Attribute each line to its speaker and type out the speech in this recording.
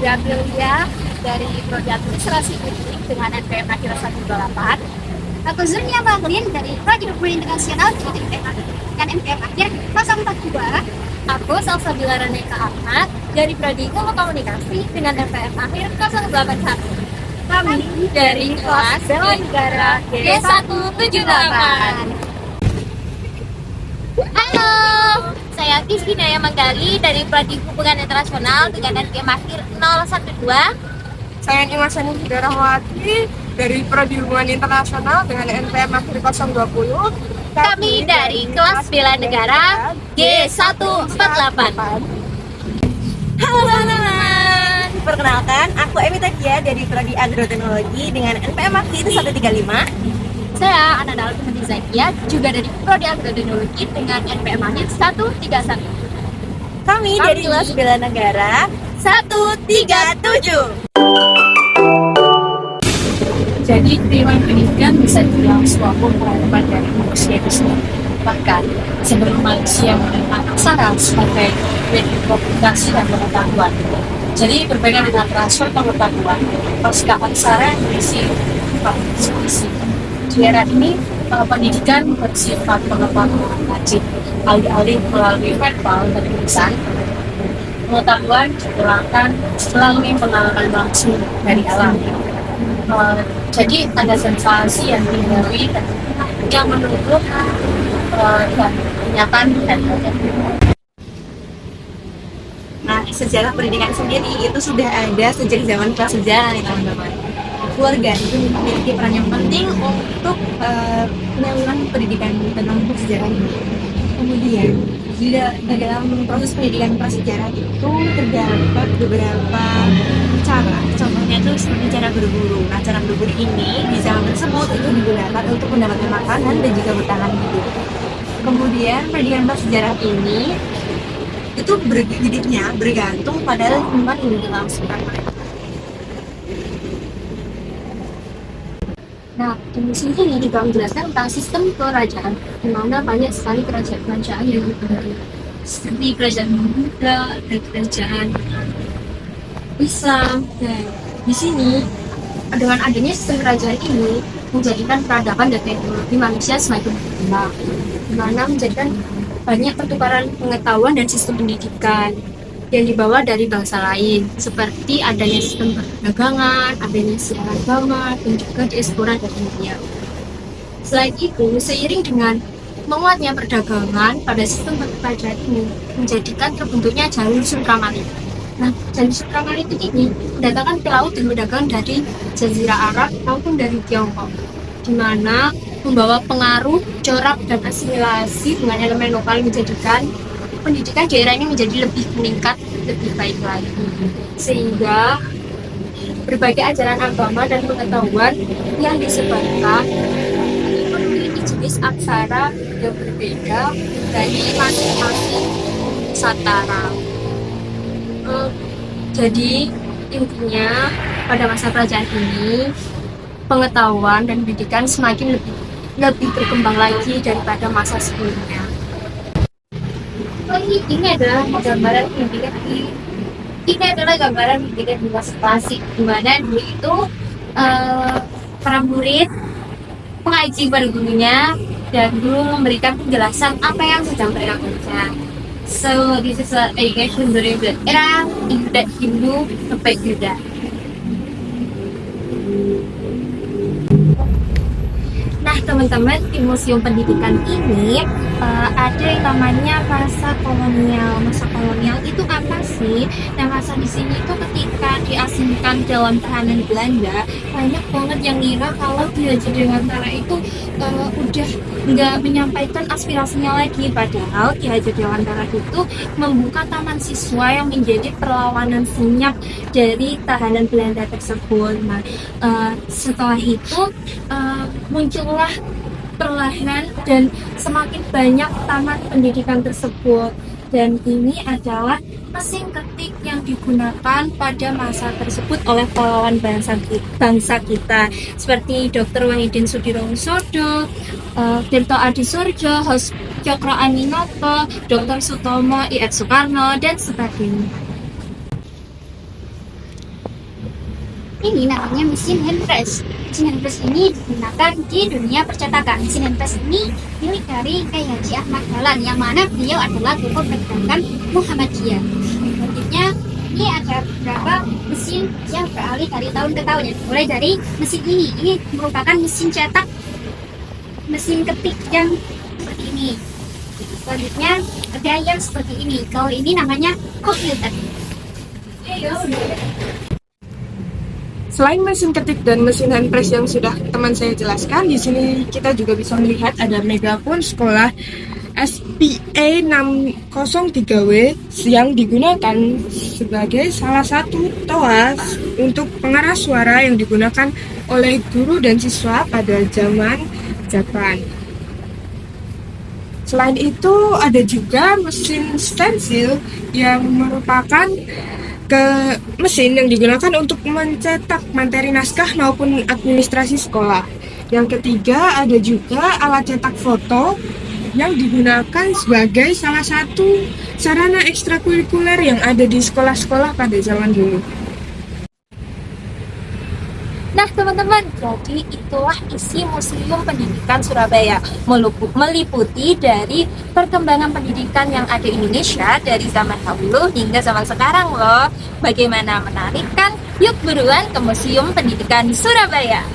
Speaker 1: Aprilia dari Prodi Administrasi Publik dengan NPM akhir 128. Aku Zunia Bahlin dari Prodi Hubungan Internasional dengan NPM akhir 042. Aku Salsabila Reneka Ahmad dari Prodi Ilmu Komunikasi dengan NPM akhir 081. Kami dari kelas Bela Negara G178.
Speaker 2: Halo, saya Tiski Naya Manggali dari Prodi Hubungan Internasional dengan NPM akhir 012.
Speaker 3: Saya Imasani Rahmawati dari Prodi Hubungan Internasional dengan NPM akhir 020.
Speaker 2: Kami dari kelas Bela Negara G148.
Speaker 4: Halo teman-teman, perkenalkan aku Emi Takia dari Prodi Agroteknologi dengan NPM akhir 135.
Speaker 1: Saya Ananda Alfamidi Zakia juga dari Prodi Agroteknologi dengan NPM akhir 131.
Speaker 4: Kami dari kelas Bela Negara 137.
Speaker 1: Jadi keilmuan pendidikan bisa dibilang suatu peradaban dari manusia itu sendiri. Bahkan sebelum manusia menerima aksara sebagai media komunikasi dan pengetahuan. Jadi berbeda dengan transfer pengetahuan, persikap aksara berisi diskusi. Di era ini pendidikan bersifat pengetahuan wajib, alih-alih melalui verbal dan tulisan. Pengetahuan dipulangkan melalui pengalaman langsung dari alam. Jadi ada sensasi yang dihindari dan yang menurut dan kenyataan dan
Speaker 4: Nah, sejarah pendidikan sendiri itu sudah ada sejak zaman prasejarah nih teman-teman. Keluarga itu memiliki peran yang penting untuk penyaluran pendidikan tentang sejarah ini. Kemudian di dalam proses pendidikan prasejarah itu terdapat beberapa cara. Contohnya itu seperti cara berburu. Nah, cara berburu ini di zaman tersebut itu digunakan untuk mendapatkan makanan dan juga bertahan hidup. Kemudian pendidikan prasejarah ini itu hidupnya bergantung pada lingkungan yang berlangsung.
Speaker 1: Nah, di sini juga menjelaskan tentang sistem kerajaan, di mana banyak sekali kerajaan-kerajaan yang berdiri, seperti kerajaan Buddha dan kerajaan Islam. Dan di sini, dengan adanya sistem kerajaan ini, menjadikan peradaban dan teknologi manusia semakin berkembang, di mana menjadikan banyak pertukaran pengetahuan dan sistem pendidikan yang dibawa dari bangsa lain, seperti adanya sistem perdagangan, adanya siaran agama, dan juga diaspora dari India. Selain itu, seiring dengan menguatnya perdagangan pada sistem kerajaan ini, menjadikan terbentuknya jalur Sutra-Maritim. Nah, jalur Sutra-Maritim ini mendatangkan pelaut dan pedagang dari Jazirah Arab maupun dari Tiongkok, di mana membawa pengaruh, corak, dan asimilasi dengan elemen lokal menjadikan pendidikan daerah ini menjadi lebih meningkat, lebih baik lagi. Sehingga berbagai ajaran agama dan pengetahuan yang disebarkan memiliki jenis aksara yang berbeda dari masing-masing Nusantara. Jadi intinya pada masa kerajaan ini pengetahuan dan pendidikan semakin lebih berkembang lagi daripada masa sebelumnya. Ini adalah gambaran pendidikan di masa klasik, di mana dulu itu para murid mengaji pada gurunya dan guru memberikan penjelasan apa yang sedang mereka baca. So this is education during the era Hindu sampai Buddha. Nah teman-teman, di Museum Pendidikan ini ada yang namanya masa kolonial. Masa kolonial itu apa sih? Nah, masa di sini itu ketika diasingkan dalam tahanan Belanda, banyak banget yang ngira kalau Ki Hajar Dewantara itu udah nggak menyampaikan aspirasinya lagi. Padahal Ki Hajar Dewantara itu membuka taman siswa yang menjadi perlawanan senyap dari tahanan Belanda tersebut. Nah, setelah itu muncullah perlahan dan semakin banyak taman pendidikan tersebut, dan ini adalah mesin ketik yang digunakan pada masa tersebut oleh pahlawan bangsa kita seperti Dr. Wahidin Sudirohusodo, Tirto Adisurjo, Cokro Aminoto, Dr. Sutomo, I.F. Soekarno, dan sebagainya.
Speaker 5: Ini namanya mesin handpress. Mesin handpress ini digunakan di dunia percetakan. Mesin handpress ini milik dari Kiai Haji Ahmad Dahlan, yang mana beliau adalah tokoh pergerakan Muhammadiyah. Selanjutnya, ini ada beberapa mesin yang beralih dari tahun ke tahun. Mulai dari mesin ini merupakan mesin cetak, mesin ketik yang seperti ini. Selanjutnya ada yang seperti ini. Kalau ini namanya komputer.
Speaker 3: Selain mesin ketik dan mesin handpress yang sudah teman saya jelaskan, di sini kita juga bisa melihat ada megafon sekolah SPA 603W yang digunakan sebagai salah satu toa untuk pengeras suara yang digunakan oleh guru dan siswa pada zaman Jepang. Selain itu, ada juga mesin stensil yang merupakan mesin yang digunakan untuk mencetak materi naskah maupun administrasi sekolah. Yang ketiga, ada juga alat cetak foto yang digunakan sebagai salah satu sarana ekstrakurikuler yang ada di sekolah-sekolah pada zaman dulu.
Speaker 2: Nah teman-teman, jadi itulah isi Museum Pendidikan Surabaya, meliputi dari perkembangan pendidikan yang ada di Indonesia dari zaman dahulu hingga zaman sekarang loh. Bagaimana menarik kan? Yuk buruan ke Museum Pendidikan Surabaya.